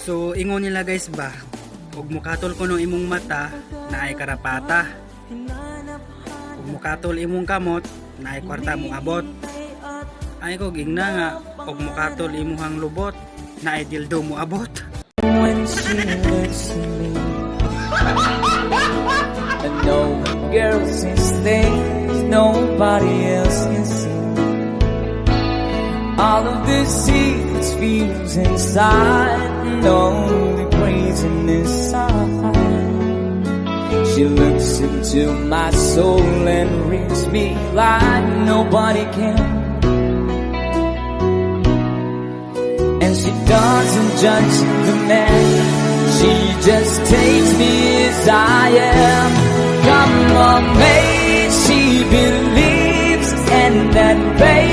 So ingon nila guys ba, ug mukatol ko no imong mata na ay karapata, ug mukatol imong kamot na ay kwarta mo abot. Ay ko gingna nga, ug mukatol imong lubot na ay dildo mo abot. When she looks at me, I know the girl sees things nobody else can see. All of the secrets feels inside, and all the craziness inside. She looks into my soul and reads me like nobody can. And she doesn't judge the man, she just takes me as I am. Come on, mate, she believes, and that baby